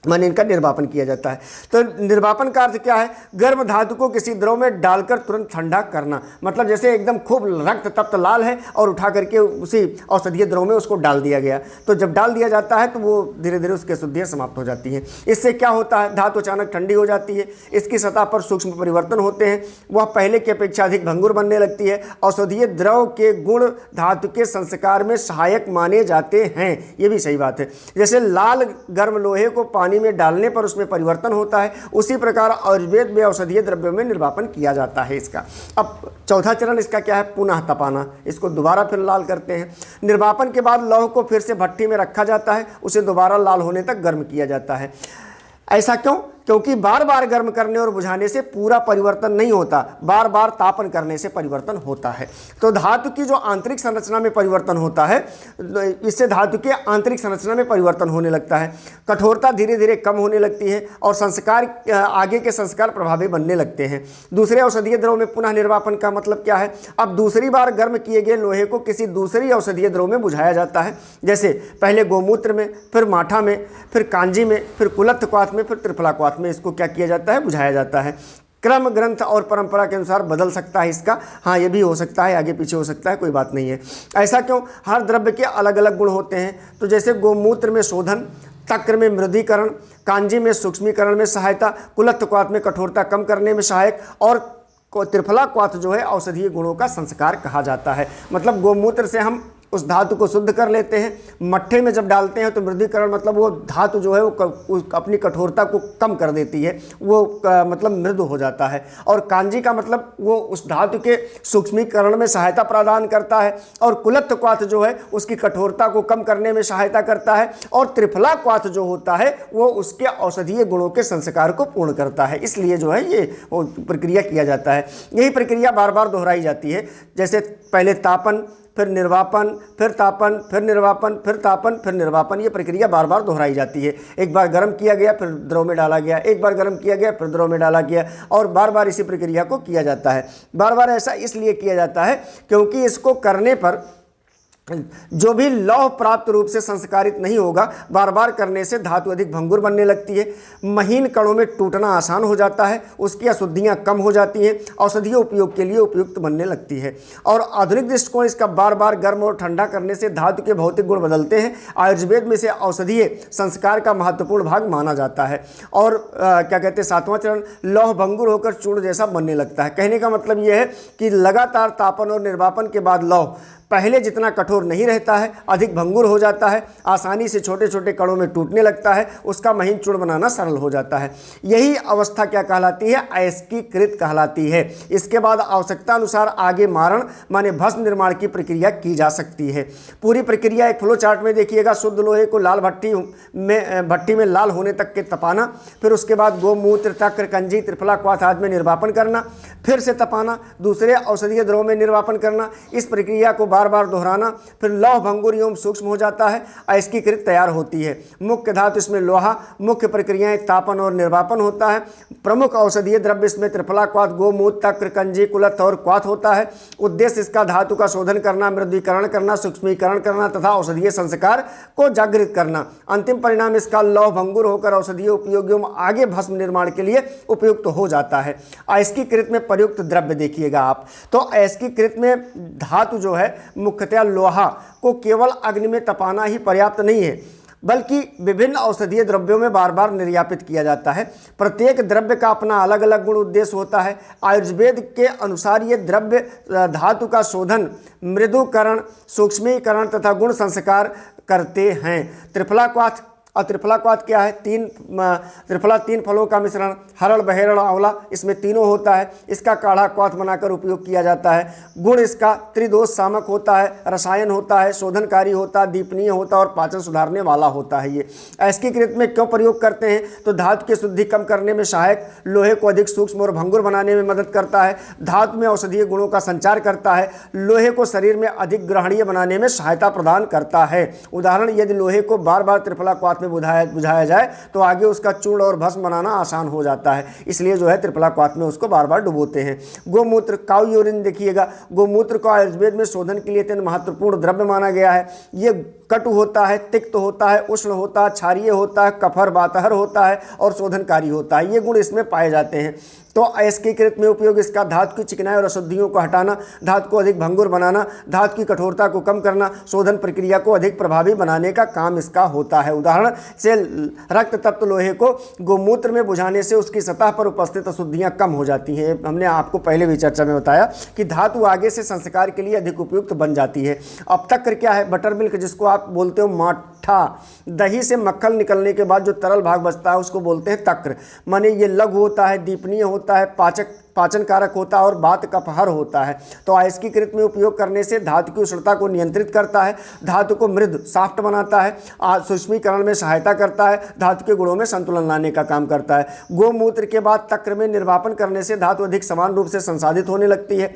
माने इनका निर्वापन किया जाता है। तो निर्वापन का अर्थ क्या है? गर्म धातु को किसी द्रव में डालकर तुरंत ठंडा करना, मतलब जैसे एकदम खूब रक्त तप्त लाल है और उठा करके उसी औषधीय द्रव में उसको डाल दिया गया, तो जब डाल दिया जाता है तो वो धीरे धीरे उसकी अशुद्धियाँ समाप्त हो जाती हैं। इससे क्या होता है? धातु अचानक ठंडी हो जाती है, इसकी सतह पर सूक्ष्म परिवर्तन होते हैं, वह पहले की अपेक्षा अधिक भंगुर बनने लगती है। औषधीय द्रव के गुण धातु के संस्कार में सहायक माने जाते हैं, ये भी सही बात है। जैसे लाल गर्म लोहे को पानी में डालने पर उसमें परिवर्तन होता है, उसी प्रकार आयुर्वेद में औषधीय द्रव्यों में निर्वापन किया जाता है इसका। अब चौथा चरण इसका क्या है? पुनः तपाना। इसको दोबारा फिर लाल करते हैं। निर्वापन के बाद लौह को फिर से भट्टी में रखा जाता है, उसे दोबारा लाल होने तक गर्म किया जाता है। ऐसा क्यों? क्योंकि बार बार गर्म करने और बुझाने से पूरा परिवर्तन नहीं होता, बार बार तापन करने से परिवर्तन होता है। तो धातु की जो आंतरिक संरचना में परिवर्तन होता है, इससे धातु के आंतरिक संरचना में परिवर्तन होने लगता है, कठोरता धीरे धीरे कम होने लगती है और संस्कार, आगे के संस्कार प्रभावी बनने लगते हैं। दूसरे औषधीय द्रव में पुनः निर्वापन का मतलब क्या है? अब दूसरी बार गर्म किए गए लोहे को किसी दूसरी औषधीय द्रव में बुझाया जाता है, जैसे पहले गोमूत्र में, फिर माठा में, फिर कांजी में, फिर कुलथक्वाथ में, फिर त्रिफलाक्वाथ में इसको क्या किया जाता है? बुझाया जाता है। क्रम ग्रंथ और परंपरा के अनुसार बदल सकता है इसका। हाँ, ये भी हो सकता है, आगे पीछे हो सकता है, कोई बात नहीं है। ऐसा क्यों? हर द्रव्य के अलग अलग गुण होते हैं। तो जैसे गोमूत्र में शोधन, तक्र में मृदीकरण, कांजी में सूक्ष्मीकरण में सहायता, कुलत्थ क्वाथ में कठोरता कम करने में सहायक, और त्रिफला क्वाथ जो है औषधीय गुणों का संस्कार कहा जाता है। मतलब गोमूत्र से हम उस धातु को शुद्ध कर लेते हैं। मट्ठे में जब डालते हैं तो मृदीकरण मतलब वो धातु जो है वो अपनी कठोरता को कम कर देती है, वो मतलब मृदु हो जाता है। और कांजी का मतलब वो उस धातु के सूक्ष्मीकरण में सहायता प्रदान करता है। और कुलत्थ क्वाथ जो है उसकी कठोरता को कम करने में सहायता करता है। और त्रिफला क्वाथ जो होता है वो उसके औषधीय गुणों के संस्कार को पूर्ण करता है। इसलिए जो है ये प्रक्रिया किया जाता है। यही प्रक्रिया बार बार दोहराई जाती है। जैसे पहले तापन, फिर निर्वापन, फिर तापन, फिर निर्वापन, फिर तापन, फिर निर्वापन, ये प्रक्रिया बार बार दोहराई जाती है। एक बार गर्म किया गया फिर द्रव में डाला गया, एक बार गर्म किया गया फिर द्रव में डाला गया, और बार बार इसी प्रक्रिया को किया जाता है। बार बार ऐसा इसलिए किया जाता है क्योंकि इसको करने पर जो भी लौह प्राप्त रूप से संस्कारित नहीं होगा, बार बार करने से धातु अधिक भंगुर बनने लगती है, महीन कणों में टूटना आसान हो जाता है, उसकी अशुद्धियां कम हो जाती हैं, औषधीय उपयोग के लिए उपयुक्त बनने लगती है। और आधुनिक दृष्टिकोण इसका बार बार गर्म और ठंडा करने से धातु के भौतिक गुण बदलते हैं। आयुर्वेद में से औषधीय संस्कार का महत्वपूर्ण भाग माना जाता है। और क्या कहते हैं, 7वां चरण, लौह भंगुर होकर चूर्ण जैसा बनने लगता है। कहने का मतलब यह है कि लगातार तापन और निर्वापन के बाद लौह पहले जितना कठोर नहीं रहता है, अधिक भंगुर हो जाता है, आसानी से छोटे छोटे कणों में टूटने लगता है, उसका महीन चूर्ण बनाना सरल हो जाता है। यही अवस्था क्या कहलाती है? अयस्कीकृत कहलाती है। इसके बाद आवश्यकता अनुसार आगे मारण माने भस्म निर्माण की प्रक्रिया की जा सकती है। पूरी प्रक्रिया एक फ्लो चार्ट में देखिएगा। शुद्ध लोहे को लाल भट्टी में लाल होने तक के तपाना, फिर उसके बाद गोमूत्र, तक्र, कंजी, त्रिफला क्वाथ आदि में निर्वापन करना, फिर से तपाना, दूसरे औषधीय द्रव में निर्वापन करना। इस प्रक्रिया को बार बार दोहराना, फिर लौह भंगुर एवं सूक्ष्म हो जाता है, अयस्कीकृत तैयार होती है। मुख्य धातु इसमें लोहा, मुख्य प्रक्रियाएं तापन और निर्वापन होता है। प्रमुख औषधीय द्रव्य इसमें त्रिफला क्वाथ, गोमूत्र, तक्र, कंजी, कुलत्थ और क्वाथ होता है। उद्देश्य इसका धातु का शोधन करना, मृदुकरण करना, सूक्ष्मीकरण करना तथा औषधीय संस्कार को जागृत करना। अंतिम परिणाम इसका लौह भंगुर होकर औषधीय उपयोग एवं आगे भस्म निर्माण के लिए उपयुक्त हो जाता है। अयस्कीकृत में प्रयुक्त द्रव्य देखिएगा आप, तो अयस्कीकृत में धातु जो है मुख्यतः लोहा को केवल अग्नि में तपाना ही पर्याप्त नहीं है, बल्कि विभिन्न औषधीय द्रव्यों में बार बार निर्यापित किया जाता है। प्रत्येक द्रव्य का अपना अलग अलग गुण उद्देश्य होता है। आयुर्वेद के अनुसार ये द्रव्य धातु का शोधन, मृदुकरण, सूक्ष्मीकरण तथा गुण संस्कार करते हैं। त्रिफला क्वाथ और त्रिफला क्वाथ क्या है? त्रिफला 3 फलों का मिश्रण, हरड़, बहेरड़, आंवला, इसमें तीनों होता है। इसका काढ़ा क्वाथ बनाकर उपयोग किया जाता है। गुण इसका त्रिदोष सामक होता है, रसायन होता है, शोधनकारी होता है, दीपनीय होता है और पाचन सुधारने वाला होता है। ये अयस्कीकृत में क्यों प्रयोग करते हैं? तो धातु की शुद्धि कम करने में सहायक, लोहे को अधिक सूक्ष्म और भंगुर बनाने में मदद करता है, धातु में औषधीय गुणों का संचार करता है, लोहे को शरीर में अधिक ग्रहणीय बनाने में सहायता प्रदान करता है। उदाहरण, यदि लोहे को बार बार त्रिफला क्वाथ बुझाया जाए तो आगे उसका चूर्ण और भस्म बनाना आसान हो जाता है। इसलिए जो है त्रिफला क्वाथ में उसको बार बार डुबोते हैं। गोमूत्र, काऊ यूरिन देखिएगा। गोमूत्र को आयुर्वेद में शोधन के लिए अत्यंत महत्वपूर्ण द्रव्य माना गया है। ये कटु होता है, तिक्त होता है, उष्ण होता है, क्षारीय होता है, कफर बातहर होता है और शोधनकारी होता है। ये गुण इसमें पाए जाते हैं। तो अयस्कीकृत में उपयोग इसका धातु की चिकनाई और अशुद्धियों को हटाना, धातु को अधिक भंगुर बनाना, धातु की कठोरता को कम करना, शोधन प्रक्रिया को अधिक प्रभावी बनाने का काम इसका होता है। उदाहरण से रक्त तप्त लोहे को गोमूत्र में बुझाने से उसकी सतह पर उपस्थित अशुद्धियां कम हो जाती हैं। हमने आपको पहले भी चर्चा में बताया कि धातु आगे से संस्कार के लिए अधिक उपयुक्त बन जाती है। अब तक्र क्या है? बटर मिल्क, जिसको आप बोलते हो माठा। दही से मक्खन निकलने के बाद जो तरल भाग बचता है उसको बोलते हैं तक्र। माने ये लघु होता है, दीपनीय होता है, पाचन कारक होता है और बात कफहर होता है। तो अयस्कीकृत में उपयोग करने से धातु की उष्णता को नियंत्रित करता है, धातु को मृदु सॉफ्ट बनाता है, सूक्ष्मीकरण में सहायता करता है, धातु के गुणों में संतुलन लाने का काम करता है। गोमूत्र के बाद तक्र में निर्वापन करने से धातु अधिक समान रूप से संसाधित होने लगती है।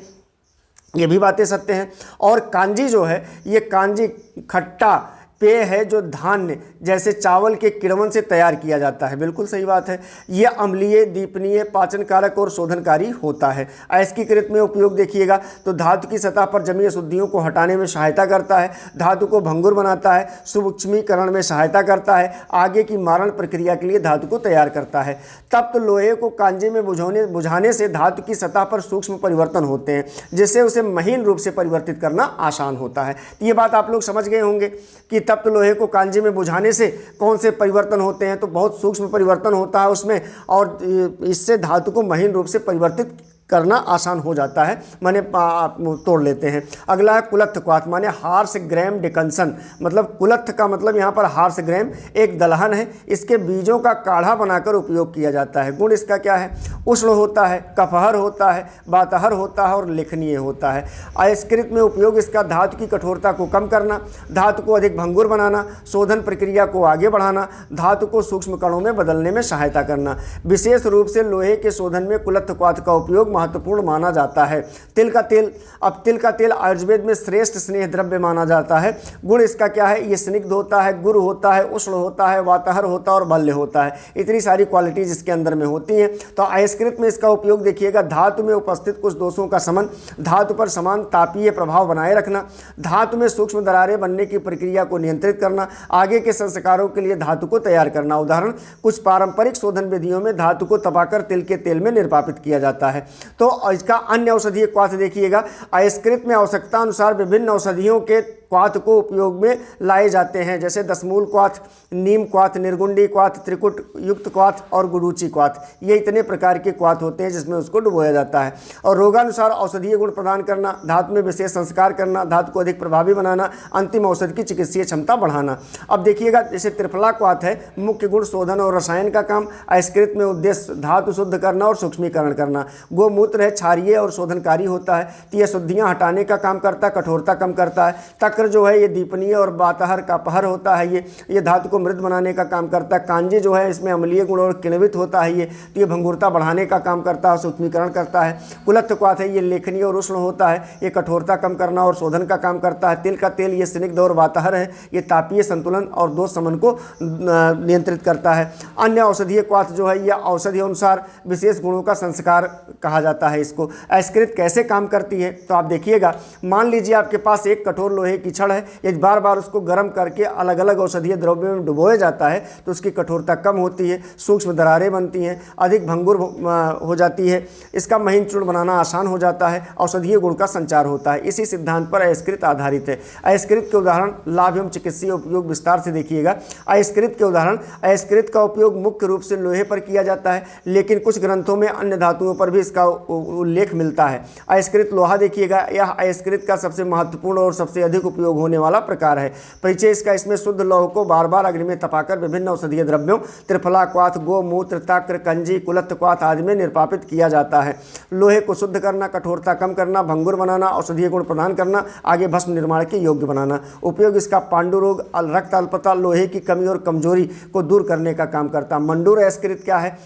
ये भी बातें सत्य हैं। और कांजी जो है, ये कांजी खट्टा पेय है जो धान्य जैसे चावल के किण्वन से तैयार किया जाता है। बिल्कुल सही बात है। ये अम्लीय, दीपनीय, पाचन कारक और शोधनकारी होता है। अयस्कीकृत में उपयोग देखिएगा तो धातु की सतह पर जमी अशुद्धियों को हटाने में सहायता करता है, धातु को भंगुर बनाता है, सूक्ष्मीकरण में सहायता करता है, आगे की मारण प्रक्रिया के लिए धातु को तैयार करता है। तप्त लोहे को कांजे में बुझाने से धातु की सतह पर सूक्ष्म परिवर्तन होते हैं, जिससे उसे महीन रूप से परिवर्तित करना आसान होता है। ये बात आप लोग समझ गए होंगे कि तप्त लोहे को कांजे में बुझाने से कौन से परिवर्तन होते हैं, तो बहुत सूक्ष्म परिवर्तन होता है उसमें, और इससे धातु को महीन रूप से परिवर्तित करना आसान हो जाता है, माने तोड़ लेते हैं। अगला है कुलत्थ क्वाथ, माने हार्स ग्रैम डिकंसन, मतलब कुलत्थ का मतलब यहाँ पर हार्स ग्रैम एक दलहन है, इसके बीजों का काढ़ा बनाकर उपयोग किया जाता है। गुण इसका क्या है? उष्ण होता है, कफहर होता है, वातहर होता है और लेखनीय होता है। अयस्कृत में उपयोग इसका धातु की कठोरता को कम करना, धातु को अधिक भंगुर बनाना, शोधन प्रक्रिया को आगे बढ़ाना, धातु को सूक्ष्म कणों में बदलने में सहायता करना। विशेष रूप से लोहे के शोधन में कुलत्थ क्वाथ का उपयोग महत्वपूर्ण माना जाता है। तिल का तेल, अब तिल का तेल आयुर्वेद में श्रेष्ठ स्नेह द्रव्य माना जाता है। गुण इसका क्या है? ये स्निग्ध होता है, गुरु होता है, उष्ण होता है, वातहर होता है और बल्य होता है। इतनी सारी क्वालिटीज इसके अंदर में होती हैं। तो अयस्कृत में इसका उपयोग देखिएगा, धातु में उपस्थित कुछ दोषों का शमन, धातु पर समान तापीय प्रभाव बनाए रखना, धातु में सूक्ष्म दरारें बनने की प्रक्रिया को नियंत्रित करना, आगे के संस्कारों के लिए धातु को तैयार करना। उदाहरण, कुछ पारंपरिक शोधन विधियों में धातु को तपाकर तिल के तेल में निर्वापित किया जाता है। तो इसका अन्य औषधीय क्वाथ देखिएगा, अयस्कृत में आवश्यकता अनुसार विभिन्न औषधियों के क्वाथ को उपयोग में लाए जाते हैं, जैसे दशमूल क्वाथ, नीम क्वाथ, निर्गुंडी क्वाथ, त्रिकुट युक्त क्वाथ और गुडूची क्वाथ। ये इतने प्रकार के क्वाथ होते हैं जिसमें उसको डुबोया जाता है। और रोगानुसार औषधीय गुण प्रदान करना, धातु में विशेष संस्कार करना, धातु को अधिक प्रभावी बनाना, अंतिम औषध की चिकित्सीय क्षमता बढ़ाना। अब देखिएगा, जैसे त्रिफला क्वाथ है, मुख्य गुण शोधन और रसायन का काम, अयस्कृत में उद्देश्य धातु शुद्ध करना और सूक्ष्मीकरण करना। गोमूत्र है, क्षारीय और शोधनकारी होता है, तो यह शुद्धियाँ हटाने का काम करता है, कठोरता कम करता है। तक्र जो है ये दीपनीय और वातहर का पहर होता है, ये धातु को मृद बनाने का काम करता है। कांजे जो है इसमें अम्लीय गुण और किण्वित होता है, तो ये भंगुरता बढ़ाने का काम करता है, सूक्ष्मीकरण करता है। कुलत्थ क्वाथ है, ये लेखनीय और उष्ण होता है, ये कठोरता कम करना और शोधन का काम करता है। तिल का तेल ये स्निग्ध और वातहर है, ये तापीय संतुलन और दोष शमन को नियंत्रित करता है। अन्य औषधीय क्वाथ जो है यह औषधि अनुसार विशेष गुणों का संस्कार कहा जाता है इसको। अयस्कृत कैसे काम करती है, तो आप देखिएगा, मान लीजिए आपके पास एक कठोर लोहे की छड़ है, यदि बार बार उसको गर्म करके अलग अलग औषधीय द्रव्यों में डुबोया जाता है तो उसकी कठोरता कम होती है, सूक्ष्म दरारें बनती हैं, अधिक भंगुर हो जाती है, इसका महीन चूर्ण बनाना आसान हो जाता है, औषधीय गुण का संचार होता है। इसी सिद्धांत पर अयस्कृत आधारित है। अयस्कृत के उदाहरण लाभ एवं चिकित्सीय उपयोग विस्तार से देखिएगा। अयस्कृत के उदाहरण, अयस्कृत का उपयोग मुख्य रूप से लोहे पर किया जाता है, लेकिन कुछ ग्रंथों में अन्य धातुओं पर भी इसका उल्लेख मिलता है। अयस्कृत लोहा देखिएगा, यह अयस्कृत का सबसे महत्वपूर्ण और सबसे अधिक उपयोग होने वाला प्रकार है। परिचय इसका, इसमें शुद्ध लौह को बार बार अग्नि में तपाकर विभिन्न औषधीय द्रव्यों त्रिफला क्वाथ, गोमूत्र, तक्र, कंजी, कुलत्थ क्वाथ आदि में निर्वापित किया जाता है। लोहे को शुद्ध करना, कठोरता कम करना, भंगुर बनाना, औषधीय गुण प्रदान करना, आगे भस्म निर्माण के योग्य बनाना। उपयोग इसका पांडु रोग, रक्त अल्पता, लोहे की कमी और कमजोरी को दूर करने का काम करता है। मंडूर अयस्कृत क्या है?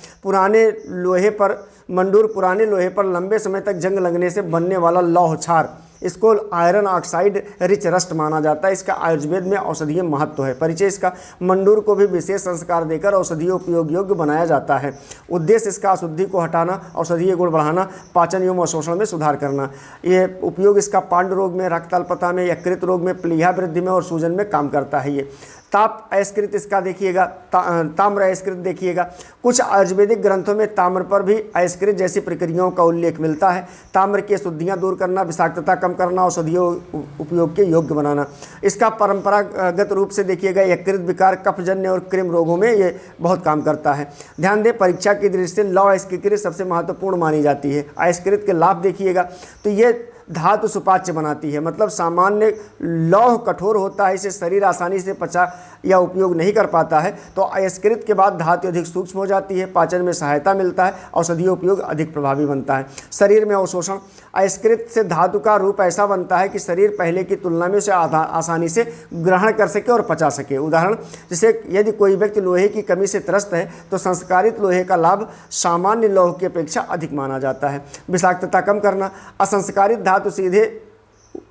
मंडूर पुराने लोहे पर लंबे समय तक जंग लगने से बनने वाला लौह क्षार, इसको आयरन ऑक्साइड रिच रस्ट माना जाता है। इसका आयुर्वेद में औषधीय महत्व है। परिचय इसका, मंडूर को भी विशेष संस्कार देकर औषधीय उपयोग योग्य बनाया जाता है। उद्देश्य इसका अशुद्धि को हटाना, औषधीय गुण बढ़ाना, पाचन एवं अवशोषण में सुधार करना। ये उपयोग इसका पांडु रोग में, रक्त अल्पता में, यकृत रोग में, प्लीहा वृद्धि में और सूजन में काम करता है। ये ताप अयस्कृत इसका देखिएगा, ताम्र अयस्कृत देखिएगा। कुछ आयुर्वेदिक ग्रंथों में ताम्र पर भी अयस्कृत जैसी प्रक्रियाओं का उल्लेख मिलता है। ताम्र की अशुद्धियाँ दूर करना, विषाक्तता कम करना, औषधीय उपयोग के योग्य बनाना। इसका परंपरागत रूप से देखिएगा, यकृत विकार, कफजन्य और कृमि रोगों में ये बहुत काम करता है। ध्यान दें, परीक्षा की दृष्टि से लौह अयस्कृत सबसे महत्वपूर्ण मानी जाती है। अयस्कृत के लाभ देखिएगा, तो ये धातु सुपाच्य बनाती है, मतलब सामान्य लौह कठोर होता है, इसे शरीर आसानी से पचा या उपयोग नहीं कर पाता है, तो अयस्कृत के बाद धातु अधिक सूक्ष्म हो जाती है, पाचन में सहायता मिलता है, औषधीय उपयोग अधिक प्रभावी बनता है। शरीर में अवशोषण, अयस्कृत से धातु का रूप ऐसा बनता है कि शरीर पहले की तुलना में उसे आसानी से ग्रहण कर सके और पचा सके। उदाहरण, जैसे यदि कोई व्यक्ति लोहे की कमी से त्रस्त है तो संस्कारित लोहे का लाभ सामान्य लौह की अपेक्षा अधिक माना जाता है। विषाक्तता कम करना, असंस्कारित धातु सीधे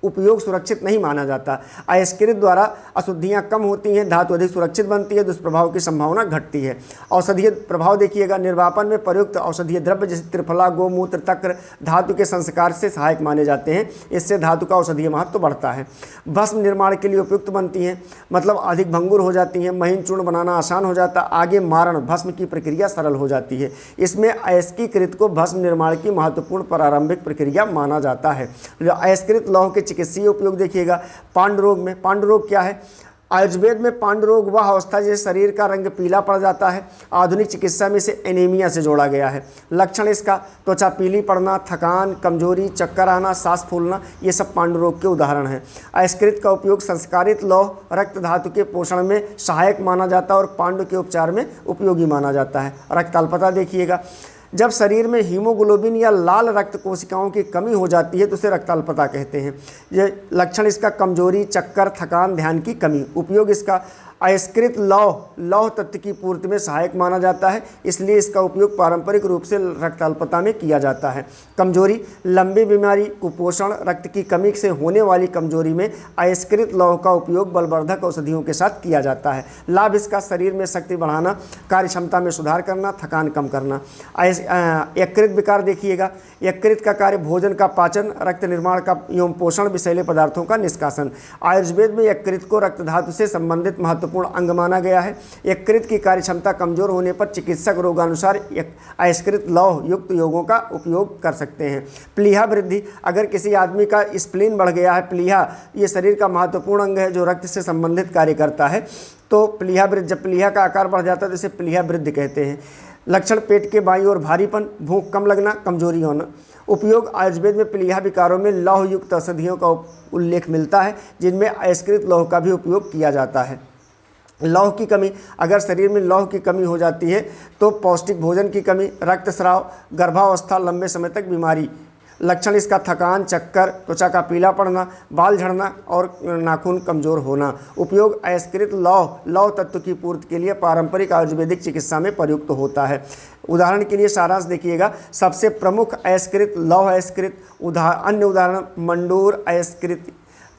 उपयोग सुरक्षित नहीं माना जाता। अयस्कृत द्वारा अशुद्धियाँ कम होती हैं, धातु अधिक सुरक्षित बनती है, दुष्प्रभाव की संभावना घटती है। औषधीय प्रभाव देखिएगा, निर्वापन में प्रयुक्त औषधीय द्रव्य जैसे त्रिफला, गोमूत्र, तक्र धातु के संस्कार से सहायक माने जाते हैं। इससे धातु का औषधीय महत्व बढ़ता है। भस्म निर्माण के लिए उपयुक्त बनती हैं, मतलब अधिक भंगुर हो जाती हैं। महीन चूर्ण बनाना आसान हो जाता है। आगे मारण भस्म की प्रक्रिया सरल हो जाती है। इसमें अयस्कीकृत को भस्म निर्माण की महत्वपूर्ण प्रारंभिक प्रक्रिया माना जाता है। अयस्कृत लौह के चिकित्सीय उपयोग देखिएगा। पांडु रोग में, पांडु रोग क्या है? आयुर्वेद में पांडु रोग वह अवस्था जिसे शरीर का रंग पीला पड़ जाता है। आधुनिक चिकित्सा में इसे एनीमिया से जोड़ा गया है। लक्षण इसका त्वचा पीली पड़ना, थकान, कमजोरी, चक्कर आना, सांस फूलना, ये सब पांडु रोग के उदाहरण हैं। अयस्कृत का उपयोग संस्कारित लौह रक्त धातु के पोषण में सहायक माना जाता है और पांडु के उपचार में उपयोगी माना जाता है। रक्त अल्पता देखिएगा, जब शरीर में हीमोग्लोबिन या लाल रक्त कोशिकाओं की कमी हो जाती है तो उसे रक्त अल्पता कहते हैं। ये लक्षण इसका कमजोरी, चक्कर, थकान, ध्यान की कमी। उपयोग इसका अयस्कृत लौह तत्व की पूर्ति में सहायक माना जाता है, इसलिए इसका उपयोग पारंपरिक रूप से रक्त अल्पता में किया जाता है। कमजोरी, लंबी बीमारी, कुपोषण, रक्त की कमी से होने वाली कमजोरी में अयस्कृत लौह का उपयोग बलवर्धक औषधियों के साथ किया जाता है। लाभ इसका शरीर में शक्ति बढ़ाना, कार्य क्षमता में सुधार करना, थकान कम करना। यकृत विकार देखिएगा, यकृत का कार्य भोजन का पाचन, रक्त निर्माण का एवं पोषण, विषैले पदार्थों का निष्कासन। आयुर्वेद में यकृत को रक्त धातु से संबंधित महत्वपूर्ण अंग माना गया है। यकृत की कार्य क्षमता कमजोर होने पर चिकित्सक रोगानुसार अयस्कृत लौह युक्त योगों का उपयोग कर सकते हैं। प्लीहा वृद्धि, अगर किसी आदमी का स्प्लीन बढ़ गया है, प्लीहा ये शरीर का महत्वपूर्ण अंग है जो रक्त से संबंधित कार्य करता है, तो प्लीहा वृद्धि, जब प्लीहा का आकार बढ़ जाता है तो इसे प्लीहा वृद्धि कहते हैं। लक्षण पेट के बाईं ओर भारीपन, भूख कम लगना, कमजोरी होना। उपयोग आयुर्वेद में प्लीहा विकारों में लौह युक्त औषधियों का उल्लेख मिलता है जिनमें अयस्कृत लौह का भी उपयोग किया जाता है। लौह की कमी, अगर शरीर में लौह की कमी हो जाती है तो पौष्टिक भोजन की कमी, रक्तस्राव, गर्भावस्था, लंबे समय तक बीमारी। लक्षण इसका थकान, चक्कर, त्वचा का पीला पड़ना, बाल झड़ना और नाखून कमजोर होना। उपयोग अयस्कृत लौह तत्व की पूर्ति के लिए पारंपरिक आयुर्वेदिक चिकित्सा में प्रयुक्त होता है। उदाहरण के लिए सारांश देखिएगा, सबसे प्रमुख अयस्कृत लौह अयस्कृत अन्य उदाहरण मंडूर अयस्कृत,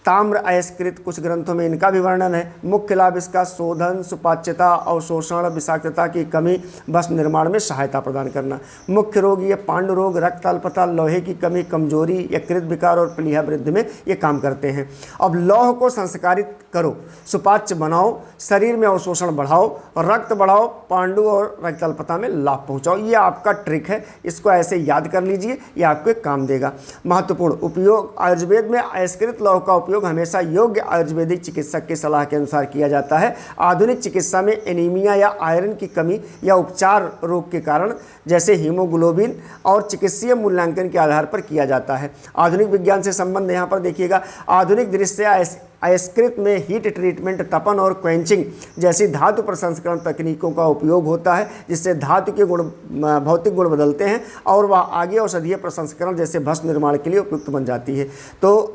ताम्र अयस्कृत, कुछ ग्रंथों में इनका भी वर्णन है। मुख्य लाभ इसका शोधन, सुपाच्यता, अवशोषण, विषाक्तता की कमी, भस्म निर्माण में सहायता प्रदान करना। मुख्य रोग ये पांडु रोग, रक्त अल्पता, लोहे की कमी, कमजोरी, यकृत विकार और प्लीहा वृद्धि में ये काम करते हैं। अब लौह को संस्कारित करो, सुपाच्य बनाओ, शरीर में अवशोषण बढ़ाओ, रक्त बढ़ाओ, पांडु और रक्त अल्पता में लाभ पहुँचाओ। ये आपका ट्रिक है, इसको ऐसे याद कर लीजिए, ये आपके काम देगा। महत्वपूर्ण उपयोग, आयुर्वेद में अयस्कृत लौह का उपयोग हमेशा योग्य आयुर्वेदिक चिकित्सक की सलाह के अनुसार किया जाता है। आधुनिक चिकित्सा में एनीमिया या आयरन की कमी या उपचार रोग के कारण जैसे हीमोग्लोबिन और चिकित्सीय मूल्यांकन के आधार पर किया जाता है। आधुनिक विज्ञान से संबंध यहाँ पर देखिएगा, आधुनिक दृष्टया अयस्कृत में हीट ट्रीटमेंट, तपन और क्वेंचिंग जैसी धातु प्रसंस्करण तकनीकों का उपयोग होता है, जिससे धातु के गुण, भौतिक गुण बदलते हैं और वह आगे औषधीय प्रसंस्करण जैसे भस्म निर्माण के लिए उपयुक्त बन जाती है। तो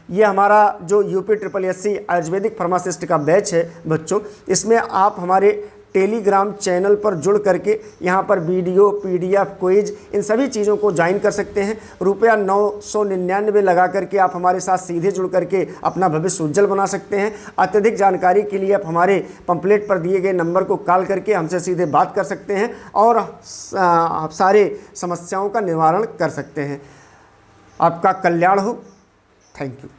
ये हमारा जो UPSSC आयुर्वेदिक फार्मासिस्ट का बैच है बच्चों, इसमें आप हमारे टेलीग्राम चैनल पर जुड़ करके यहाँ पर वीडियो, PDF, क्विज, इन सभी चीज़ों को ज्वाइन कर सकते हैं। रुपया 999 लगा करके आप हमारे साथ सीधे जुड़ करके अपना भविष्य उज्जवल बना सकते हैं। अत्यधिक जानकारी के लिए आप हमारे पंपलेट पर दिए गए नंबर को कॉल करके हमसे सीधे बात कर सकते हैं और आप सारे समस्याओं का निवारण कर सकते हैं। आपका कल्याण हो। Thank you.